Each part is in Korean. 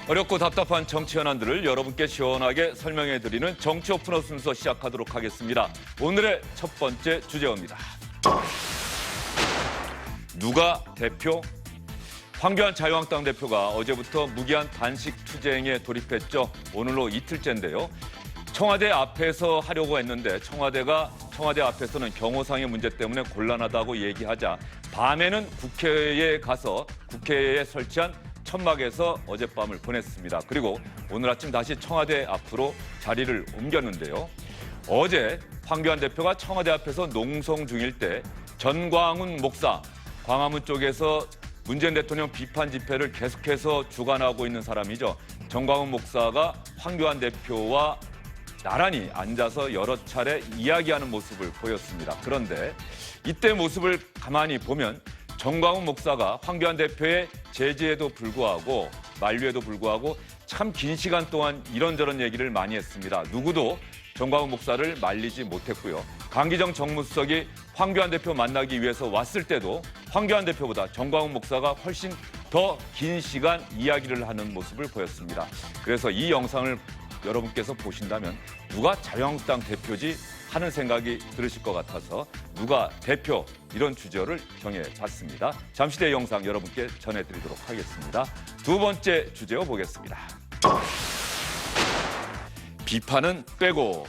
어렵고 답답한 정치 현안들을 여러분께 시원하게 설명해드리는 정치 오픈어 순서 시작하도록 하겠습니다. 오늘의 첫 번째 주제어입니다. 누가 대표? 황교안 자유한국당 대표가 어제부터 무기한 단식 투쟁에 돌입했죠. 오늘로 이틀째인데요. 청와대 앞에서 하려고 했는데 청와대 앞에서는 경호상의 문제 때문에 곤란하다고 얘기하자 밤에는 국회에 가서 국회에 설치한 천막에서 어젯밤을 보냈습니다. 그리고 오늘 아침 다시 청와대 앞으로 자리를 옮겼는데요. 어제 황교안 대표가 청와대 앞에서 농성 중일 때 전광훈 목사, 광화문 쪽에서 문재인 대통령 비판 집회를 계속해서 주관하고 있는 사람이죠. 전광훈 목사가 황교안 대표와 나란히 앉아서 여러 차례 이야기하는 모습을 보였습니다. 그런데 이때 모습을 가만히 보면 전광훈 목사가 황교안 대표의 제지에도 불구하고 만류에도 불구하고 참 긴 시간 동안 이런저런 얘기를 많이 했습니다. 누구도 전광훈 목사를 말리지 못했고요. 강기정 정무수석이 황교안 대표 만나기 위해서 왔을 때도 황교안 대표보다 전광훈 목사가 훨씬 더 긴 시간 이야기를 하는 모습을 보였습니다. 그래서 이 영상을 여러분께서 보신다면 누가 자유한국당 대표지 하는 생각이 들으실 것 같아서 누가 대표 이런 주제를 정해봤습니다. 잠시 뒤에 영상 여러분께 전해드리도록 하겠습니다. 두 번째 주제어 보겠습니다. 비판은 빼고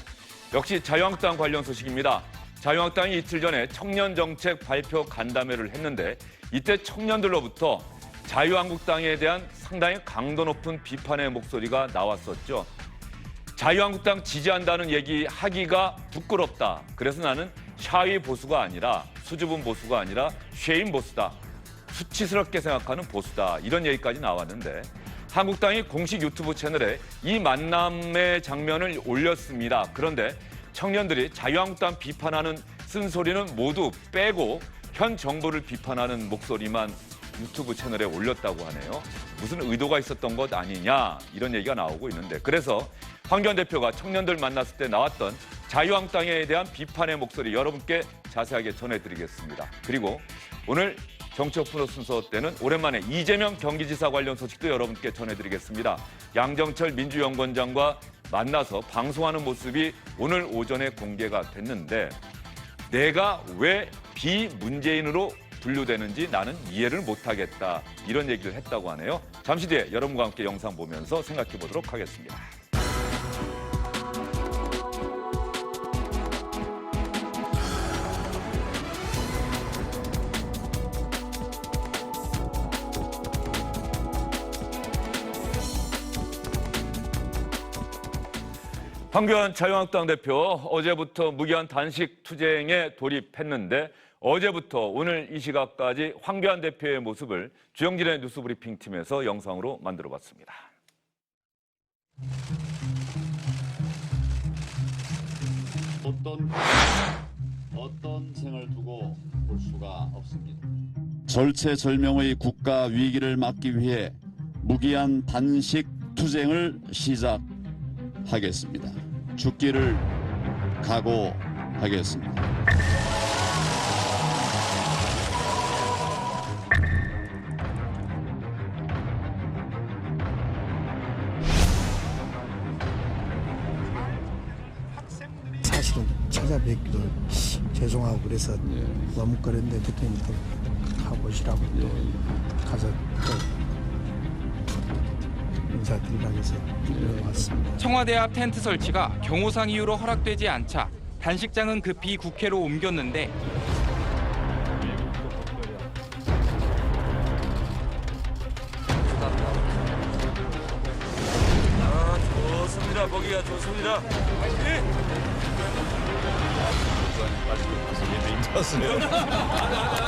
역시 자유한국당 관련 소식입니다. 자유한국당이 이틀 전에 청년정책 발표 간담회를 했는데 이때 청년들로부터 자유한국당에 대한 상당히 강도 높은 비판의 목소리가 나왔었죠. 자유한국당 지지한다는 얘기 하기가 부끄럽다. 그래서 나는 샤이 보수가 아니라 수줍은 보수가 아니라 쉐임 보수다. 수치스럽게 생각하는 보수다. 이런 얘기까지 나왔는데 한국당이 공식 유튜브 채널에 이 만남의 장면을 올렸습니다. 그런데 청년들이 자유한국당 비판하는 쓴소리는 모두 빼고 현 정부를 비판하는 목소리만 유튜브 채널에 올렸다고 하네요. 무슨 의도가 있었던 것 아니냐 이런 얘기가 나오고 있는데 그래서 황교안 대표가 청년들 만났을 때 나왔던 자유한국당에 대한 비판의 목소리 여러분께 자세하게 전해드리겠습니다. 그리고 오늘 정치 오픈어 순서 때는 오랜만에 이재명 경기지사 관련 소식도 여러분께 전해드리겠습니다. 양정철 민주연구원장과 만나서 방송하는 모습이 오늘 오전에 공개가 됐는데 내가 왜 비문재인으로 분류되는지 나는 이해를 못하겠다 이런 얘기를 했다고 하네요. 잠시 뒤에 여러분과 함께 영상 보면서 생각해 보도록 하겠습니다. 황교안 자유한국당 대표 어제부터 무기한 단식 투쟁에 돌입했는데 어제부터 오늘 이 시각까지 황교안 대표의 모습을 주영진의 뉴스브리핑 팀에서 영상으로 만들어봤습니다. 어떤 생을 두고 볼 수가 없습니다. 절체절명의 국가 위기를 막기 위해 무기한 단식 투쟁을 시작하겠습니다. 죽기를 각오하겠습니다. 사실은 찾아뵙기도 죄송하고 그래서 너무 그랬는데 대통령도 가보시라고 또 가서 또 인사드리라고 해서 왔습니다. 청와대 앞 텐트 설치가 경호상 이유로 허락되지 않자 단식장은 급히 국회로 옮겼는데 좋습니다. 거기가 좋습니다.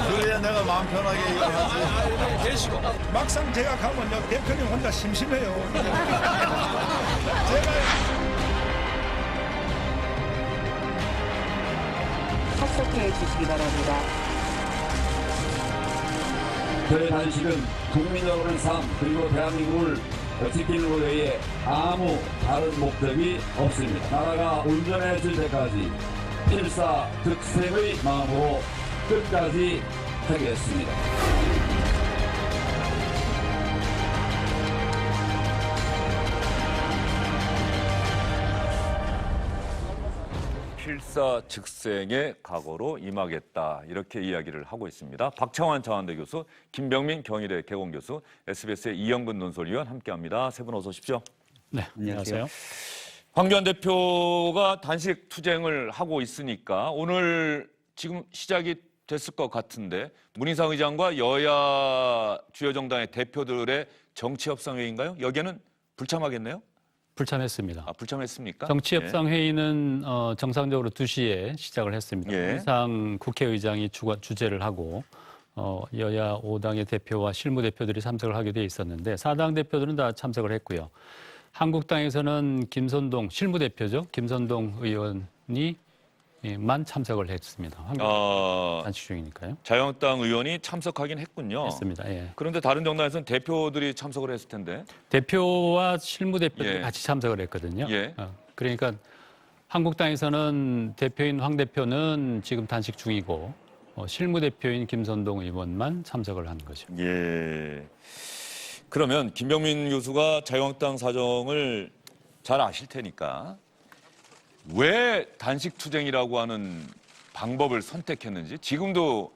그래야 내가 마음 편하게 얘기하지. 계시고 막상 제가 가면요 대표님 혼자 심심해요. 제가 탑소트해 주시기 바랍니다. 그 단식은 국민 여러분의 삶 그리고 대한민국을 지키는 것 외에 아무 다른 목적이 없습니다. 나라가 온전해질 때까지 필사득생의 마음으로 끝까지 하겠습니다. 필사즉생의 각오로 임하겠다 이렇게 이야기를 하고 있습니다. 박창환 장안대 교수, 김병민 경희대 개공교수, SBS의 이영근 논설위원 함께합니다. 세 분 어서 오십시오. 네, 안녕하세요. 황교안 대표가 단식 투쟁을 하고 있으니까 오늘 지금 시작이 됐을 것 같은데 문희상 의장과 여야 주요 정당의 대표들의 정치협상회의인가요? 여기에는 불참하겠네요? 불참했습니다. 아, 불참했습니까? 정치협상회의는 정상적으로 2시에 시작을 했습니다. 예. 문희상 국회의장이 주재를 하고 여야 5당의 대표와 실무대표들이 참석을 하게 돼 있었는데 4당 대표들은 다 참석을 했고요. 한국당에서는 김선동 실무대표죠. 김선동 의원이 만 참석을 했습니다. 단식 중이니까요. 자유한국당 의원이 참석하긴 했군요. 했습니다. 예. 그런데 다른 정당에서는 대표들이 참석을 했을 텐데. 대표와 실무대표들이 예. 같이 참석을 했거든요. 예. 그러니까 한국당에서는 대표인 황 대표는 지금 단식 중이고 실무대표인 김선동 의원만 참석을 한 거죠. 예. 그러면 김병민 교수가 자유한국당 사정을 잘 아실 테니까 왜 단식 투쟁이라고 하는 방법을 선택했는지 지금도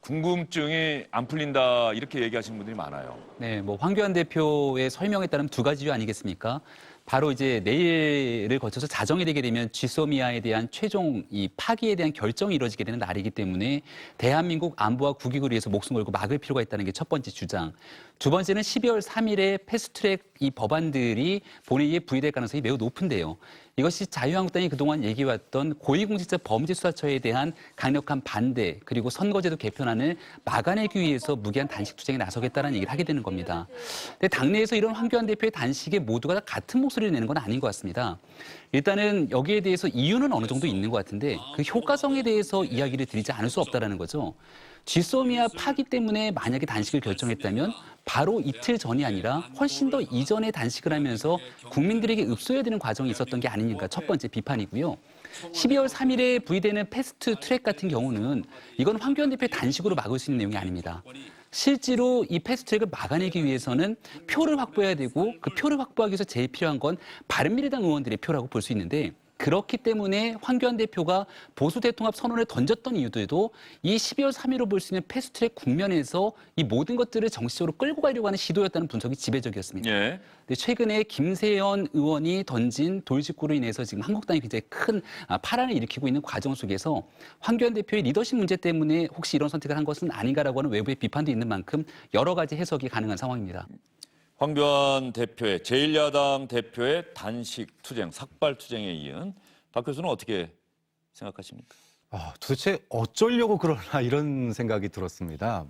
궁금증이 안 풀린다 이렇게 얘기하시는 분들이 많아요. 네, 뭐 황교안 대표의 설명에 따르면 두 가지 아니겠습니까? 바로 이제 내일을 거쳐서 자정이 되게 되면 지소미아에 대한 최종 이 파기에 대한 결정이 이루어지게 되는 날이기 때문에 대한민국 안보와 국익을 위해서 목숨 걸고 막을 필요가 있다는 게 첫 번째 주장. 두 번째는 12월 3일에 패스트트랙 이 법안들이 본회의에 부의될 가능성이 매우 높은데요. 이것이 자유한국당이 그동안 얘기해왔던 고위공직자 범죄수사처에 대한 강력한 반대 그리고 선거제도 개편안을 막아내기 위해서 무기한 단식 투쟁에 나서겠다는 얘기를 하게 되는 겁니다. 근데 당내에서 이런 황교안 대표의 단식에 모두가 다 같은 목소리를 내는 건 아닌 것 같습니다. 일단은 여기에 대해서 이유는 어느 정도 있는 것 같은데 그 효과성에 대해서 이야기를 드리지 않을 수 없다라는 거죠. 지소미아 파기 때문에 만약에 단식을 결정했다면 바로 이틀 전이 아니라 훨씬 더 이전에 단식을 하면서 국민들에게 읍소해야 되는 과정이 있었던 게 아니니까 첫 번째 비판이고요. 12월 3일에 부의되는 패스트 트랙 같은 경우는 이건 황교안 대표의 단식으로 막을 수 있는 내용이 아닙니다. 실제로 이 패스트트랙을 막아내기 위해서는 표를 확보해야 되고 그 표를 확보하기 위해서 제일 필요한 건 바른미래당 의원들의 표라고 볼 수 있는데 그렇기 때문에 황교안 대표가 보수 대통합 선언을 던졌던 이유들도 이 12월 3일로 볼 수 있는 패스트트랙 국면에서 이 모든 것들을 정치적으로 끌고 가려고 하는 시도였다는 분석이 지배적이었습니다. 예. 근데 최근에 김세연 의원이 던진 돌직구로 인해서 지금 한국당이 굉장히 큰 파란을 일으키고 있는 과정 속에서 황교안 대표의 리더십 문제 때문에 혹시 이런 선택을 한 것은 아닌가라고 하는 외부의 비판도 있는 만큼 여러 가지 해석이 가능한 상황입니다. 황교안 대표의 제1야당 대표의 단식 투쟁, 삭발 투쟁에 이은 박 교수는 어떻게 생각하십니까? 도대체 어쩌려고 그러나 이런 생각이 들었습니다.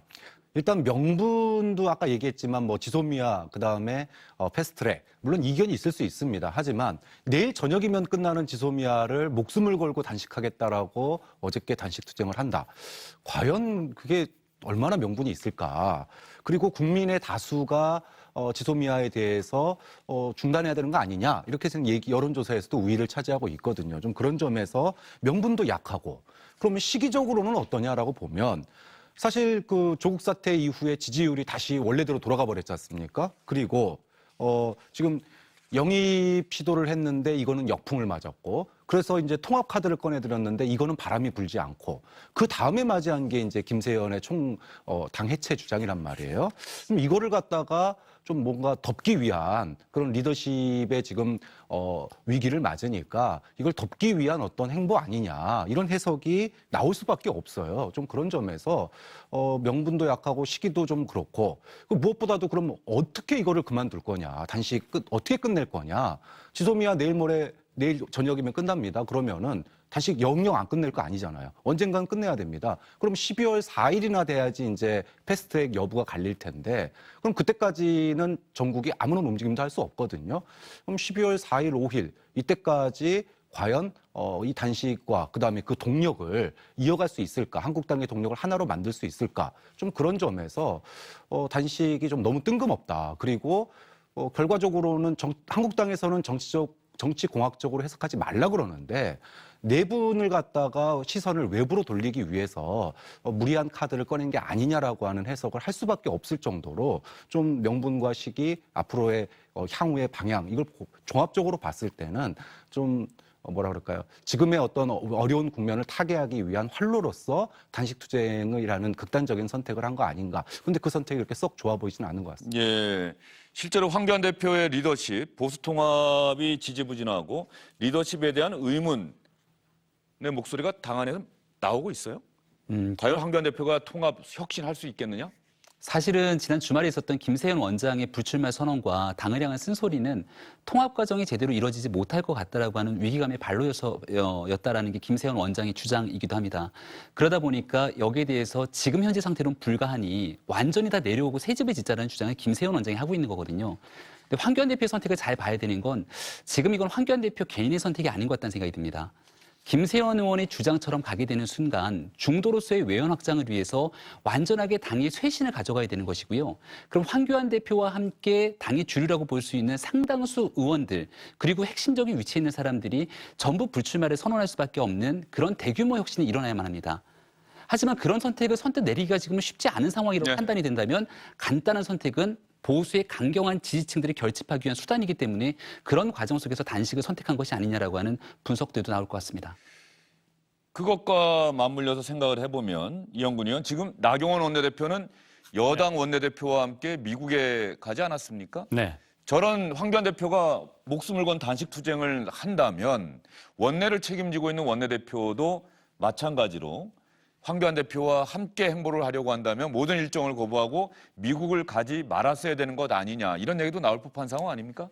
일단 명분도 아까 얘기했지만 뭐 지소미아 그다음에 패스트트랙 물론 이견이 있을 수 있습니다. 하지만 내일 저녁이면 끝나는 지소미아를 목숨을 걸고 단식하겠다라고 어저께 단식 투쟁을 한다. 과연 그게 얼마나 명분이 있을까? 그리고 국민의 다수가 지소미아에 대해서 중단해야 되는 거 아니냐 이렇게 여론조사에서도 우위를 차지하고 있거든요. 좀 그런 점에서 명분도 약하고 그러면 시기적으로는 어떠냐라고 보면 사실 그 조국 사태 이후에 지지율이 다시 원래대로 돌아가 버렸지 않습니까? 그리고 지금 영입 시도를 했는데 이거는 역풍을 맞았고 그래서 이제 통합 카드를 꺼내드렸는데 이거는 바람이 불지 않고 그 다음에 맞이한 게 이제 김세연의 당 해체 주장이란 말이에요. 그럼 이거를 갖다가 좀 뭔가 덮기 위한 그런 리더십의 지금 위기를 맞으니까 이걸 덮기 위한 어떤 행보 아니냐 이런 해석이 나올 수밖에 없어요. 좀 그런 점에서 명분도 약하고 시기도 좀 그렇고 무엇보다도 그럼 어떻게 이거를 그만둘 거냐 단식 어떻게 끝낼 거냐 지소미아 내일 저녁이면 끝납니다. 그러면은 단식 영영 안 끝낼 거 아니잖아요. 언젠간 끝내야 됩니다. 그럼 12월 4일이나 돼야지 이제 패스트트랙 여부가 갈릴 텐데 그럼 그때까지는 전국이 아무런 움직임도 할 수 없거든요. 그럼 12월 4일, 5일 이때까지 과연 이 단식과 그다음에 그 동력을 이어갈 수 있을까? 한국당의 동력을 하나로 만들 수 있을까? 좀 그런 점에서 단식이 좀 너무 뜬금없다. 그리고 결과적으로는 한국당에서는 정치공학적으로 해석하지 말라 그러는데 내분을 갖다가 시선을 외부로 돌리기 위해서 무리한 카드를 꺼낸 게 아니냐라고 하는 해석을 할 수밖에 없을 정도로 좀 명분과 시기 앞으로의 향후의 방향 이걸 종합적으로 봤을 때는 좀 뭐라 그럴까요? 지금의 어떤 어려운 국면을 타개하기 위한 활로로서 단식 투쟁이라는 극단적인 선택을 한 거 아닌가. 근데 그 선택이 그렇게 썩 좋아 보이지는 않은 것 같습니다. 예. 실제로 황교안 대표의 리더십, 보수 통합이 지지부진하고 리더십에 대한 의문의 목소리가 당 안에서 나오고 있어요. 과연 황교안 대표가 통합 혁신할 수 있겠느냐? 사실은 지난 주말에 있었던 김세현 원장의 불출마 선언과 당을 향한 쓴소리는 통합 과정이 제대로 이루어지지 못할 것 같다라고 하는 위기감의 발로였다라는 게 김세현 원장의 주장이기도 합니다. 그러다 보니까 여기에 대해서 지금 현재 상태로는 불가하니 완전히 다 내려오고 새 집에 짓자라는 주장을 김세현 원장이 하고 있는 거거든요. 근데 황교안 대표의 선택을 잘 봐야 되는 건 지금 이건 황교안 대표 개인의 선택이 아닌 것 같다는 생각이 듭니다. 김세현 의원의 주장처럼 가게 되는 순간 중도로서의 외연 확장을 위해서 완전하게 당의 쇄신을 가져가야 되는 것이고요. 그럼 황교안 대표와 함께 당의 주류라고 볼 수 있는 상당수 의원들 그리고 핵심적인 위치에 있는 사람들이 전부 불출마를 선언할 수밖에 없는 그런 대규모 혁신이 일어나야만 합니다. 하지만 그런 선택을 선뜻 내리기가 지금은 쉽지 않은 상황이라고 판단이 된다면 간단한 선택은 보수의 강경한 지지층들이 결집하기 위한 수단이기 때문에 그런 과정 속에서 단식을 선택한 것이 아니냐라고 하는 분석들도 나올 것 같습니다. 그것과 맞물려서 생각을 해보면 이영근 의원, 지금 나경원 원내대표는 여당 원내대표와 함께 미국에 가지 않았습니까? 네. 저런 황교안 대표가 목숨을 건 단식 투쟁을 한다면 원내를 책임지고 있는 원내대표도 마찬가지로 황교안 대표와 함께 행보를 하려고 한다면 모든 일정을 거부하고 미국을 가지 말았어야 되는 것 아니냐, 이런 얘기도 나올 법한 상황 아닙니까?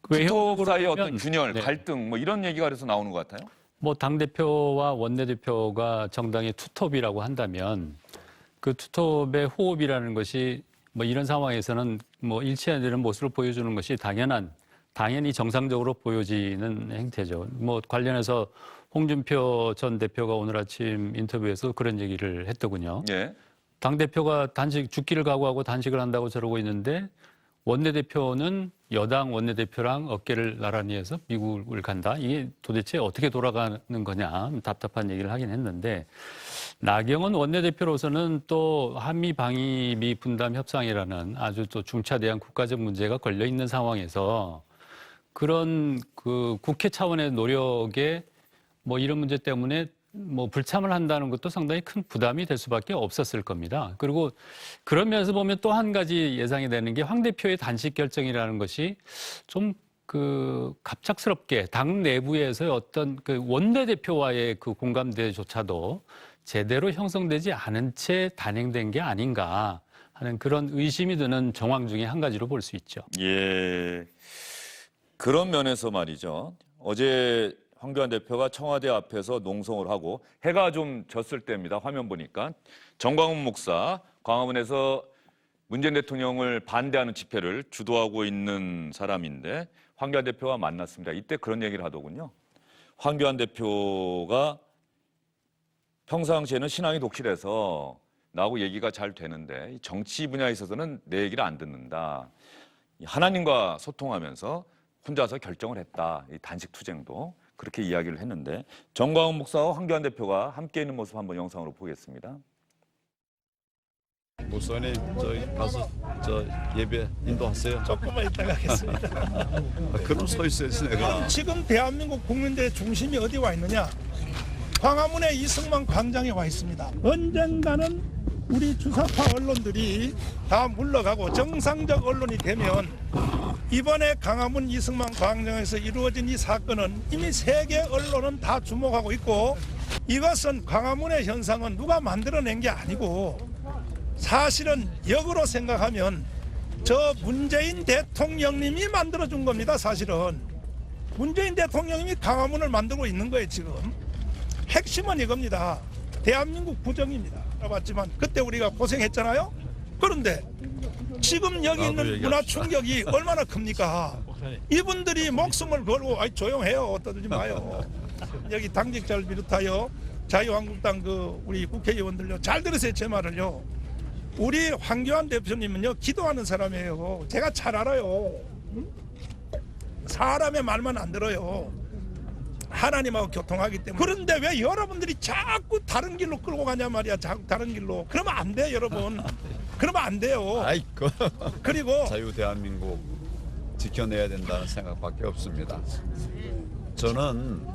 투톱 사이의 어떤 균열, 갈등 뭐 이런 얘기가 그래서 나오는 것 같아요. 뭐 당대표와 원내대표가 정당의 투톱이라고 한다면 그 투톱의 호흡이라는 것이 뭐 이런 상황에서는 뭐 일치되는 모습을 보여주는 것이 당연히 정상적으로 보여지는 행태죠. 뭐 관련해서 홍준표 전 대표가 오늘 아침 인터뷰에서 그런 얘기를 했더군요. 예. 당대표가 죽기를 각오하고 단식을 한다고 저러고 있는데 원내대표는 여당 원내대표랑 어깨를 나란히 해서 미국을 간다. 이게 도대체 어떻게 돌아가는 거냐, 답답한 얘기를 하긴 했는데, 나경원 원내대표로서는 또 한미 방위비 분담 협상이라는 아주 또 중차대한 국가적 문제가 걸려 있는 상황에서 그런 그 국회 차원의 노력에 뭐 이런 문제 때문에 뭐 불참을 한다는 것도 상당히 큰 부담이 될 수밖에 없었을 겁니다. 그리고 그런 면에서 보면 또 한 가지 예상이 되는 게 황 대표의 단식 결정이라는 것이 좀 그 갑작스럽게 당 내부에서의 어떤 그 원내대표와의 그 공감대조차도 제대로 형성되지 않은 채 단행된 게 아닌가 하는 그런 의심이 드는 정황 중에 한 가지로 볼 수 있죠. 예. 그런 면에서 말이죠. 어제 황교안 대표가 청와대 앞에서 농성을 하고 해가 좀 졌을 때입니다. 화면 보니까 정광훈 목사, 광화문에서 문재인 대통령을 반대하는 집회를 주도하고 있는 사람인데 황교안 대표와 만났습니다. 이때 그런 얘기를 하더군요. 황교안 대표가 평상시에는 신앙이 독실해서 나하고 얘기가 잘 되는데 정치 분야에 있어서는 내 얘기를 안 듣는다. 하나님과 소통하면서 혼자서 결정을 했다. 이 단식 투쟁도. 그렇게 이야기를 했는데 정광훈 목사와 황교안 대표가 함께 있는 모습 한번 영상으로 보겠습니다. 목사님 저기 가서 예배 인도하세요. 조금만 이따가 하겠습니다. 그럼 서 있어야지 내가. 지금 대한민국 국민들의 중심이 어디 와 있느냐? 광화문의 이승만 광장에 와 있습니다. 언젠가는 우리 주사파 언론들이 다 물러가고 정상적 언론이 되면 이번에 광화문 이승만 광장에서 이루어진 이 사건은 이미 세계 언론은 다 주목하고 있고, 이것은 광화문의 현상은 누가 만들어낸 게 아니고 사실은 역으로 생각하면 저 문재인 대통령님이 만들어준 겁니다. 사실은 문재인 대통령님이 광화문을 만들고 있는 거예요. 지금 핵심은 이겁니다. 대한민국 부정입니다. 알아봤지만 그때 우리가 고생했잖아요. 그런데 지금 여기 있는 문화 충격이 얼마나 큽니까? 이분들이 목숨을 걸고 조용해요. 떠들지 마요. 여기 당직자를 비롯하여 자유한국당 우리 국회의원들요, 잘 들으세요. 제 말을요. 우리 황교안 대표님은요, 기도하는 사람이에요. 제가 잘 알아요. 사람의 말만 안 들어요. 하나님하고 교통하기 때문에. 그런데 왜 여러분들이 자꾸 다른 길로 끌고 가냐 말이야. 자꾸 다른 길로. 그러면 안 돼요, 여러분. 그러면 안 돼요. 아이고. 그리고 자유 대한민국 지켜내야 된다는 생각밖에 없습니다. 저는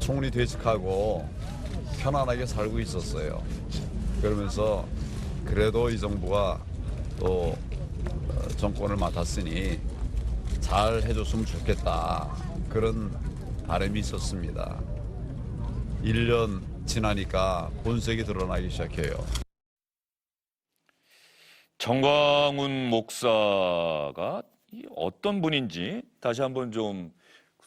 총리 퇴직하고 편안하게 살고 있었어요. 그러면서 그래도 이 정부가 또 정권을 맡았으니 잘 해줬으면 좋겠다. 그런 바람이 있었습니다. 1년 지나니까 본색이 드러나기 시작해요. 정광훈 목사가 어떤 분인지 다시 한번 좀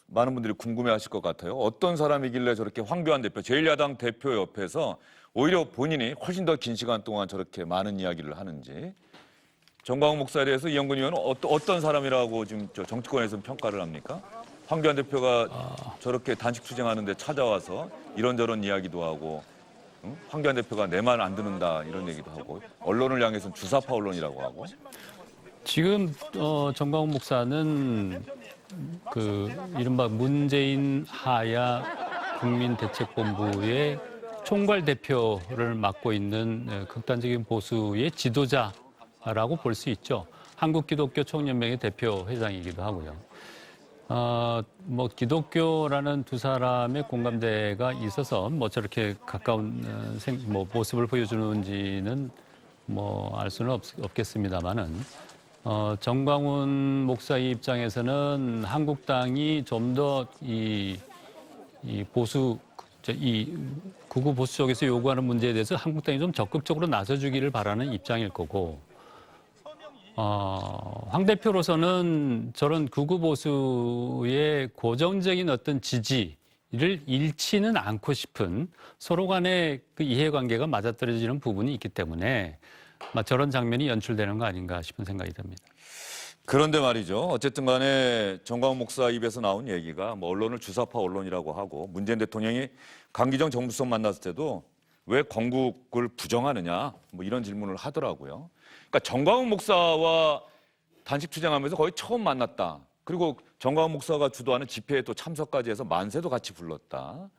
많은 분들이 궁금해하실 것 같아요. 어떤 사람이길래 저렇게 황교안 대표, 제1야당 대표 옆에서 오히려 본인이 훨씬 더 긴 시간 동안 저렇게 많은 이야기를 하는지. 정광훈 목사에 대해서 이영근 의원은 어떤 사람이라고 지금 정치권에서 평가를 합니까? 황교안 대표가 저렇게 단식 투쟁하는데 찾아와서 이런저런 이야기도 하고, 응? 황교안 대표가 내 말 안 듣는다 이런 얘기도 하고, 언론을 향해서는 주사파 언론이라고 하고. 지금 정광훈 목사는 그 이른바 문재인 하야 국민대책본부의 총괄 대표를 맡고 있는 극단적인 보수의 지도자라고 볼 수 있죠. 한국기독교 총연맹의 대표 회장이기도 하고요. 뭐 기독교라는 두 사람의 공감대가 있어서 뭐 저렇게 가까운 모습을 보여주는지는 뭐 알 수는 없겠습니다만은 정광훈 목사의 입장에서는 한국당이 좀 더 이 보수 이 극우 보수 쪽에서 요구하는 문제에 대해서 한국당이 좀 적극적으로 나서주기를 바라는 입장일 거고. 황 대표로서는 저런 극우 보수의 고정적인 어떤 지지를 잃지는 않고 싶은 서로 간의 그 이해관계가 맞아떨어지는 부분이 있기 때문에 저런 장면이 연출되는 거 아닌가 싶은 생각이 듭니다. 그런데 말이죠. 어쨌든 간에 정광훈 목사 입에서 나온 얘기가 뭐 언론을 주사파 언론이라고 하고, 문재인 대통령이 강기정 정부성 만났을 때도 왜 건국을 부정하느냐 뭐 이런 질문을 하더라고요. 그러니까 정광훈 목사와 단식 투쟁하면서 거의 처음 만났다. 그리고 정광훈 목사가 주도하는 집회에 또 참석까지 해서 만세도 같이 불렀다.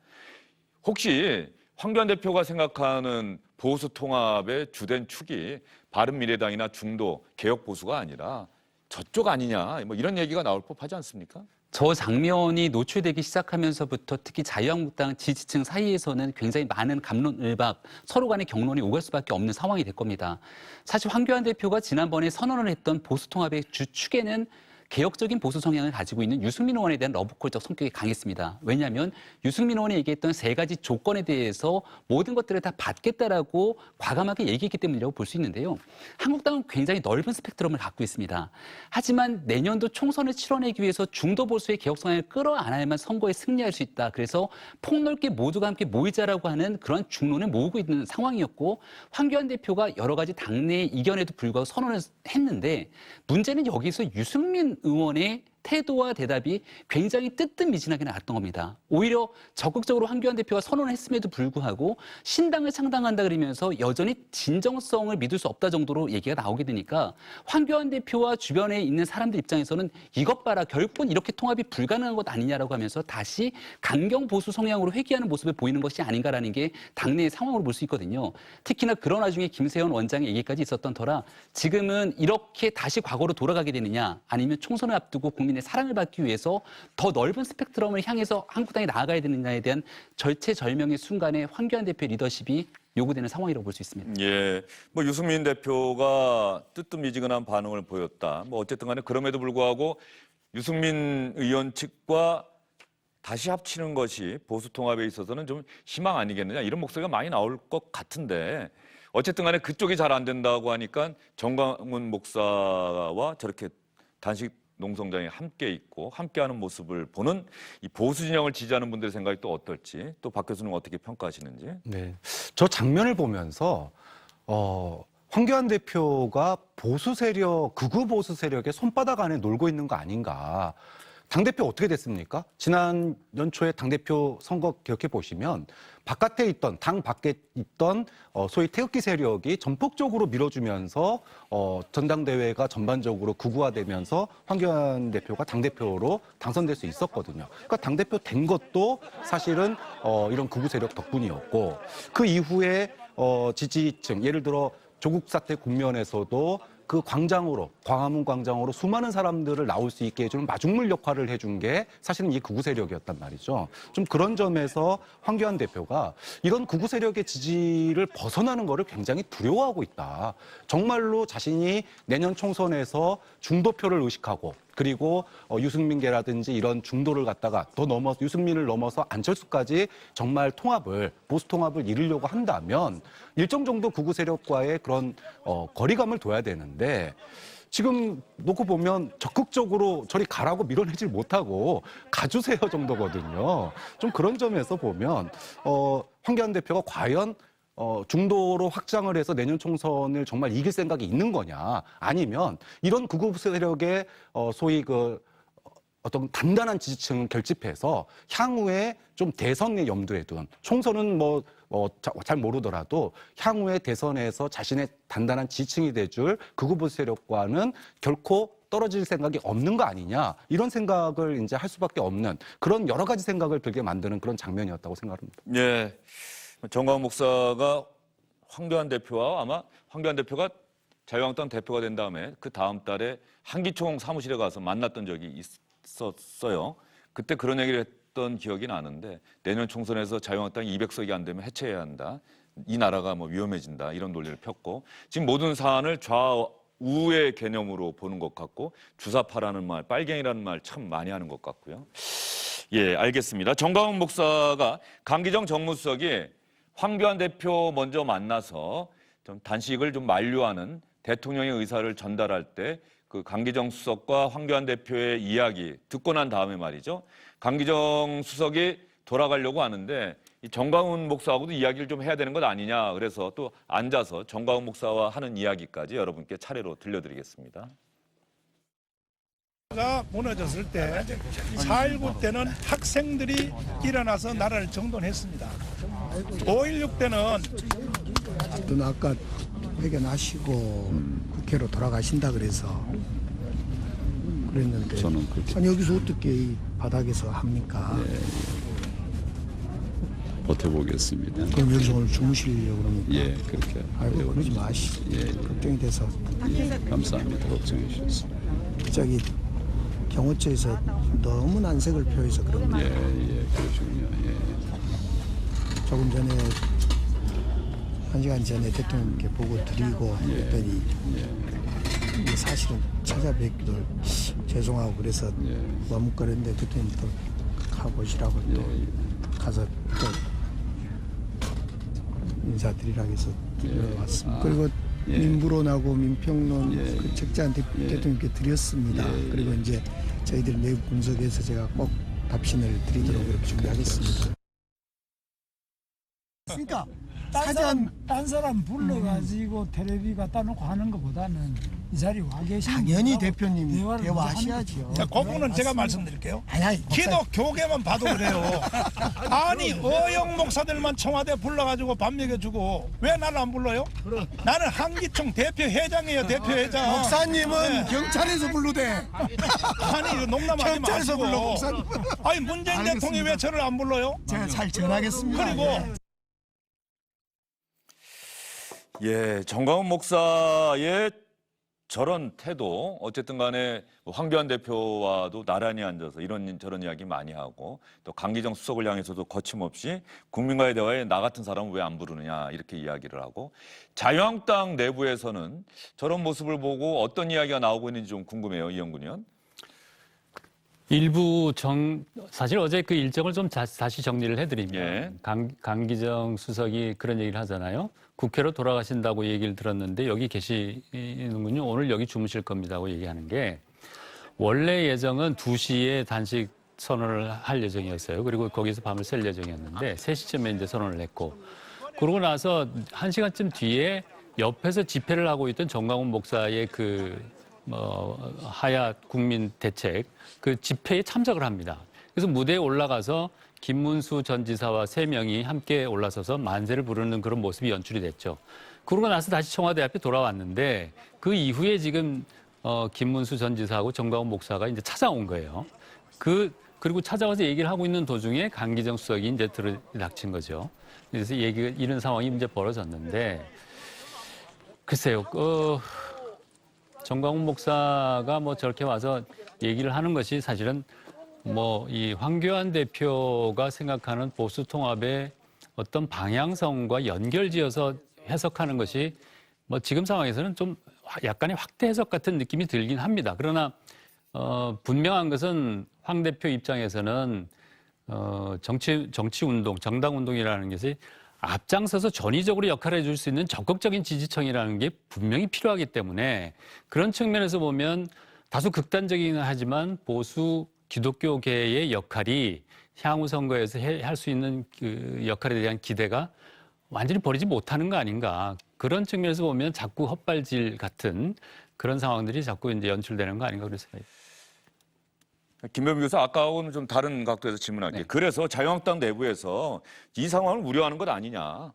혹시 황교안 대표가 생각하는 보수 통합의 주된 축이 바른미래당이나 중도 개혁 보수가 아니라 저쪽 아니냐, 뭐 이런 얘기가 나올 법하지 않습니까? 저 장면이 노출되기 시작하면서부터 특히 자유한국당 지지층 사이에서는 굉장히 많은 갑론을박, 서로 간의 격론이 오갈 수밖에 없는 상황이 될 겁니다. 사실 황교안 대표가 지난번에 선언을 했던 보수 통합의 주축에는 개혁적인 보수 성향을 가지고 있는 유승민 의원에 대한 러브콜적 성격이 강했습니다. 왜냐하면 유승민 의원이 얘기했던 3가지 조건에 대해서 모든 것들을 다 받겠다라고 과감하게 얘기했기 때문이라고 볼 수 있는데요. 한국당은 굉장히 넓은 스펙트럼을 갖고 있습니다. 하지만 내년도 총선을 치러내기 위해서 중도 보수의 개혁 성향을 끌어안아야만 선거에 승리할 수 있다. 그래서 폭넓게 모두가 함께 모이자라고 하는 그런 중론을 모으고 있는 상황이었고, 황교안 대표가 여러 가지 당내 이견에도 불구하고 선언을 했는데, 문제는 여기서 유승민 의원의 태도와 대답이 굉장히 뜨뜻미진하게 나왔던 겁니다. 오히려 적극적으로 황교안 대표가 선언을 했음에도 불구하고 신당을 창당한다 그러면서 여전히 진정성을 믿을 수 없다 정도로 얘기가 나오게 되니까 황교안 대표와 주변에 있는 사람들 입장에서는 이것 봐라, 결국은 이렇게 통합이 불가능한 것 아니냐라고 하면서 다시 강경 보수 성향으로 회귀하는 모습을 보이는 것이 아닌가라는 게 당내의 상황으로 볼 수 있거든요. 특히나 그런 와중에 김세현 원장의 얘기까지 있었던 터라 지금은 이렇게 다시 과거로 돌아가게 되느냐, 아니면 총선을 앞두고 국민의 사랑을 받기 위해서 더 넓은 스펙트럼을 향해서 한국당이 나아가야 되느냐에 대한 절체절명의 순간에 황교안 대표의 리더십이 요구되는 상황이라고 볼 수 있습니다. 예, 뭐 유승민 대표가 뜨뜻미지근한 반응을 보였다. 뭐 어쨌든 간에 그럼에도 불구하고 유승민 의원 측과 다시 합치는 것이 보수 통합에 있어서는 좀 희망 아니겠느냐, 이런 목소리가 많이 나올 것 같은데, 어쨌든 간에 그쪽이 잘 안 된다고 하니까 정광훈 목사와 저렇게 단식 농성장에 함께 있고 함께하는 모습을 보는 이 보수 진영을 지지하는 분들의 생각이 또 어떨지, 또 박 교수님 어떻게 평가하시는지. 네, 저 장면을 보면서 황교안 대표가 보수 세력, 극우 보수 세력의 손바닥 안에 놀고 있는 거 아닌가. 당대표 어떻게 됐습니까? 지난 연초에 당대표 선거 기억해 보시면 바깥에 있던, 당 밖에 있던 소위 태극기 세력이 전폭적으로 밀어주면서 전당대회가 전반적으로 극우화되면서 황교안 대표가 당대표로 당선될 수 있었거든요. 그러니까 당대표 된 것도 사실은 이런 극우 세력 덕분이었고, 그 이후에 지지층, 예를 들어 조국 사태 국면에서도 그 광장으로, 광화문 광장으로 수많은 사람들을 나올 수 있게 해주는 마중물 역할을 해준 게 사실은 이 극우 세력이었단 말이죠. 좀 그런 점에서 황교안 대표가 이런 극우 세력의 지지를 벗어나는 거를 굉장히 두려워하고 있다. 정말로 자신이 내년 총선에서 중도표를 의식하고 그리고 유승민계라든지 이런 중도를 갖다가 더 넘어서 유승민을 넘어서 안철수까지 정말 통합을 보수 통합을 이루려고 한다면 일정 정도 극우 세력과의 그런 거리감을 둬야 되는데 지금 놓고 보면 적극적으로 저리 가라고 밀어내질 못하고 가주세요 정도거든요. 좀 그런 점에서 보면 황교안 대표가 과연 중도로 확장을 해서 내년 총선을 정말 이길 생각이 있는 거냐 아니면 이런 극우 세력의 소위 어떤 단단한 지지층을 결집해서 향후에 좀 대선에 염두에 둔 총선은 잘 모르더라도 향후에 대선에서 자신의 단단한 지지층이 돼줄 극우 세력과는 결코 떨어질 생각이 없는 거 아니냐 이런 생각을 이제 할 수밖에 없는 그런 여러 가지 생각을 들게 만드는 그런 장면이었다고 생각합니다. 예. 정광훈 목사가 황교안 대표와 아마 황교안 대표가 자유한국당 대표가 된 다음에 그 다음 달에 한기총 사무실에 가서 만났던 적이 있었어요. 그때 그런 얘기를 했던 기억이 나는데 내년 총선에서 자유한국당이 200석이 안 되면 해체해야 한다. 이 나라가 위험해진다. 이런 논리를 폈고 지금 모든 사안을 좌우의 개념으로 보는 것 같고 주사파라는 말, 빨갱이라는 말 참 많이 하는 것 같고요. 예, 알겠습니다. 정광훈 목사가 강기정 정무수석이 황교안 대표 먼저 만나서 좀 단식을 좀 만류하는 대통령의 의사를 전달할 때 그 강기정 수석과 황교안 대표의 이야기 듣고 난 다음에 말이죠. 강기정 수석이 돌아가려고 하는데 이 정광훈 목사하고도 이야기를 좀 해야 되는 것 아니냐. 그래서 또 앉아서 정광훈 목사와 하는 이야기까지 여러분께 차례로 들려드리겠습니다. 가 무너졌을 때 4.19 때는 학생들이 일어나서 나라를 정돈했습니다. 5.16 때는 아까 회견하시고 국회로 돌아가신다 그래서 그랬는데 저는 그렇게 아니 여기서 어떻게 이 바닥에서 합니까? 버텨보겠습니다. 그럼 여기서 오늘 주무시려고 그럽니까? 예, 그렇게. 아이고 그러지 마시고 걱정이 돼서 감사합니다. 걱정해 주셔서. 저기 경호처에서 너무 난색을 표해서 그럽니다. 그러시군요. 조금 전에 1시간 전에 대통령께 보고 드리고 했더니 사실은 찾아뵙기도 죄송하고 그래서 머뭇거렸는데 대통령이 또 가보시라고 또 가서 또 인사드리라고 해서 왔습니다. 그리고 민부론하고 민평론 그 책자한 대통령께 드렸습니다. 그리고 이제 저희들 내부 분석해서 제가 꼭 답신을 드리도록 그렇게 준비하겠습니다. 그러니까 딴 사람 불러가지고 텔레비 갖다 놓고 하는 것보다는 이 자리에 와 계신 당연히 대표님이 대화를 대화하셔야죠. 자, 그 부분은 제가 말씀드릴게요. 아니, 기독교계만 봐도 그래요. 아니 어영 목사들만 청와대 불러가지고 밥 먹여주고 왜 나를 안 불러요? 나는 한기총 대표회장이에요. 대표회장. 목사님은 경찰에서 불러대. 아니 이거 농담하지 경찰에서 마시고. 불러 목사님. 아니 문재인 대통령이 왜 저를 안 불러요? 제가 잘 전하겠습니다. 그리고 정광훈 목사의 저런 태도, 어쨌든 간에 황교안 대표와도 나란히 앉아서 이런저런 이야기 많이 하고 또 강기정 수석을 향해서도 거침없이 국민과의 대화에 나 같은 사람은 왜 안 부르느냐 이렇게 이야기를 하고 자유한국당 내부에서는 저런 모습을 보고 어떤 이야기가 나오고 있는지 좀 궁금해요. 이영근 의원. 일부 사실 어제 그 일정을 좀 다시 정리를 해드리면 강기정 수석이 그런 얘기를 하잖아요. 국회로 돌아가신다고 얘기를 들었는데 여기 계시는군요. 오늘 여기 주무실 겁니다고 얘기하는 게 원래 예정은 2시에 단식 선언을 할 예정이었어요. 그리고 거기서 밤을 샐 예정이었는데 3시쯤에 이제 선언을 했고 그러고 나서 1시간쯤 뒤에 옆에서 집회를 하고 있던 정광훈 목사의 하야 국민 대책 그 집회에 참석을 합니다. 그래서 무대에 올라가서 김문수 전 지사와 3명이 함께 올라서서 만세를 부르는 그런 모습이 연출이 됐죠. 그러고 나서 다시 청와대 앞에 돌아왔는데 그 이후에 지금 김문수 전 지사하고 정광훈 목사가 이제 찾아온 거예요. 그리고 찾아와서 얘기를 하고 있는 도중에 강기정 수석이 이제 들이닥친 거죠. 그래서 이런 상황이 이제 벌어졌는데 글쎄요. 정광훈 목사가 뭐 저렇게 와서 얘기를 하는 것이 사실은 뭐 이 황교안 대표가 생각하는 보수 통합의 어떤 방향성과 연결지어서 해석하는 것이 뭐 지금 상황에서는 좀 약간의 확대 해석 같은 느낌이 들긴 합니다. 그러나 분명한 것은 황 대표 입장에서는 정치 운동, 정당 운동이라는 것이 앞장서서 전위적으로 역할을 해줄 수 있는 적극적인 지지층이라는 게 분명히 필요하기 때문에 그런 측면에서 보면 다소 극단적이긴 하지만 보수 기독교계의 역할이 향후 선거에서 할 수 있는 그 역할에 대한 기대가 완전히 버리지 못하는 거 아닌가. 그런 측면에서 보면 자꾸 헛발질 같은 그런 상황들이 자꾸 이제 연출되는 거 아닌가 그런 생각이. 김병민 교수, 아까하고는 좀 다른 각도에서 질문할게요. 네. 그래서 자유한국당 내부에서 이 상황을 우려하는 것 아니냐.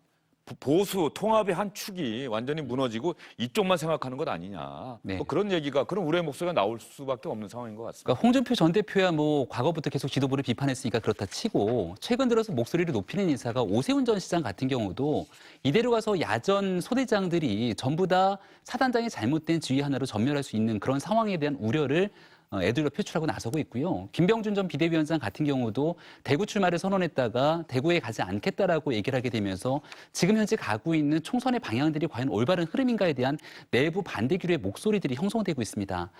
보수 통합의 한 축이 완전히 무너지고 이쪽만 생각하는 것 아니냐. 네. 뭐 그런 얘기가, 그런 우려의 목소리가 나올 수밖에 없는 상황인 것 같습니다. 그러니까 홍준표 전 대표야 뭐 과거부터 계속 지도부를 비판했으니까 그렇다 치고 최근 들어서 목소리를 높이는 인사가 오세훈 전 시장 같은 경우도 이대로 가서 야전 소대장들이 전부 다 사단장의 잘못된 지휘 하나로 전멸할 수 있는 그런 상황에 대한 우려를 애들로 표출하고 나서고 있고요. 김병준 전 비대위원장 같은 경우도 대구 출마를 선언했다가 대구에 가지 않겠다라고 얘기를 하게 되면서 지금 현재 가고 있는 총선의 방향들이 과연 올바른 흐름인가에 대한 내부 반대 기류의 목소리들이 형성되고 있습니다.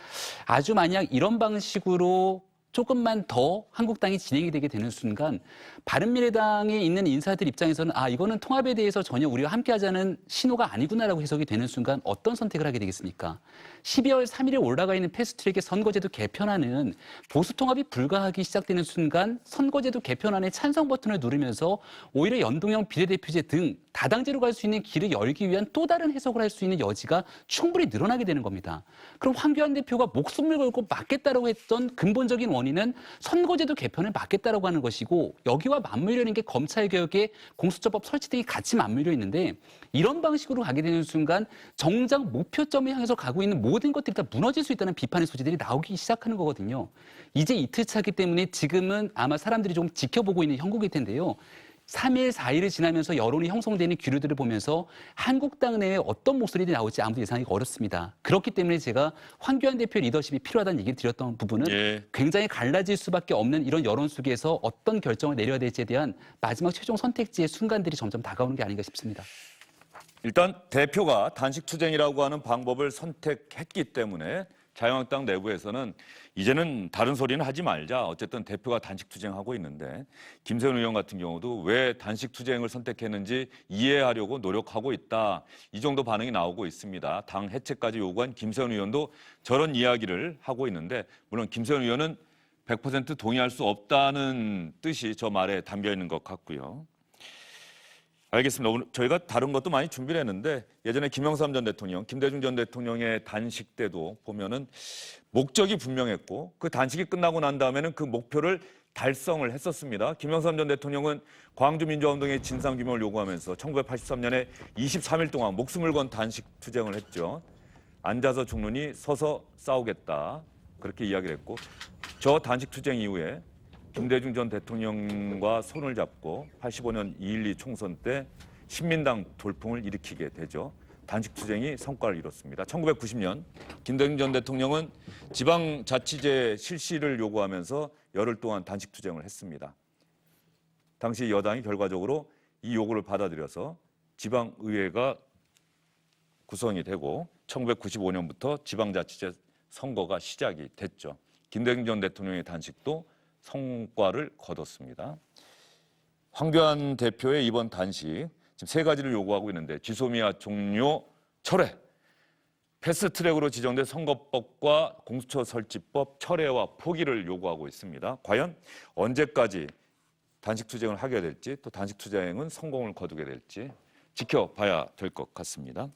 아주 만약 이런 방식으로 조금만 더 한국당이 진행이 되게 되는 순간 바른미래당에 있는 인사들 입장에서는 이거는 통합에 대해서 전혀 우리가 함께하자는 신호가 아니구나라고 해석이 되는 순간 어떤 선택을 하게 되겠습니까? 12월 3일에 올라가 있는 패스트트랙의 선거제도 개편안은 보수 통합이 불가하기 시작되는 순간 선거제도 개편안의 찬성 버튼을 누르면서 오히려 연동형 비례대표제 등 다당제로 갈 수 있는 길을 열기 위한 또 다른 해석을 할 수 있는 여지가 충분히 늘어나게 되는 겁니다. 그럼 황교안 대표가 목숨을 걸고 막겠다라고 했던 근본적인 원인은 선거제도 개편을 막겠다라고 하는 것이고 여기와 맞물려 있는 게 검찰개혁의 공수처법 설치 등이 같이 맞물려 있는데 이런 방식으로 가게 되는 순간 정작 목표점을 향해서 가고 있는 모든 것들이 다 무너질 수 있다는 비판의 소지들이 나오기 시작하는 거거든요. 이제 이틀 차기 때문에 지금은 아마 사람들이 좀 지켜보고 있는 형국일 텐데요. 3일, 4일을 지나면서 여론이 형성되는 기류들을 보면서 한국당 내에 어떤 목소리들이 나올지 아무도 예상하기가 어렵습니다. 그렇기 때문에 제가 황교안 대표 리더십이 필요하다는 얘기를 드렸던 부분은 굉장히 갈라질 수밖에 없는 이런 여론 속에서 어떤 결정을 내려야 될지에 대한 마지막 최종 선택지의 순간들이 점점 다가오는 게 아닌가 싶습니다. 일단 대표가 단식 투쟁이라고 하는 방법을 선택했기 때문에 자유한국당 내부에서는 이제는 다른 소리는 하지 말자. 어쨌든 대표가 단식 투쟁하고 있는데 김세훈 의원 같은 경우도 왜 단식 투쟁을 선택했는지 이해하려고 노력하고 있다. 이 정도 반응이 나오고 있습니다. 당 해체까지 요구한 김세훈 의원도 저런 이야기를 하고 있는데 물론 김세훈 의원은 100% 동의할 수 없다는 뜻이 저 말에 담겨 있는 것 같고요. 알겠습니다. 오늘 저희가 다른 것도 많이 준비를 했는데 예전에 김영삼 전 대통령, 김대중 전 대통령의 단식 때도 보면은 목적이 분명했고 그 단식이 끝나고 난 다음에는 그 목표를 달성을 했었습니다. 김영삼 전 대통령은 광주민주화운동의 진상규명을 요구하면서 1983년에 23일 동안 목숨을 건 단식 투쟁을 했죠. 앉아서 죽느니 서서 싸우겠다. 그렇게 이야기를 했고 저 단식 투쟁 이후에 김대중 전 대통령과 손을 잡고 85년 2.12 총선 때 신민당 돌풍을 일으키게 되죠. 단식 투쟁이 성과를 이뤘습니다. 1990년 김대중 전 대통령은 지방자치제 실시를 요구하면서 열흘 동안 단식 투쟁을 했습니다. 당시 여당이 결과적으로 이 요구를 받아들여서 지방의회가 구성이 되고 1995년부터 지방자치제 선거가 시작이 됐죠. 김대중 전 대통령의 단식도 성과를 거뒀습니다. 황교안 대표의 이번 단식 지금 세 가지를 요구하고 있는데 지소미아 종료 철회, 패스트트랙으로 지정된 선거법과 공수처 설치법 철회와 포기를 요구하고 있습니다. 과연 언제까지 단식 투쟁을 하게 될지 또 단식 투쟁은 성공을 거두게 될지 지켜봐야 될 것 같습니다.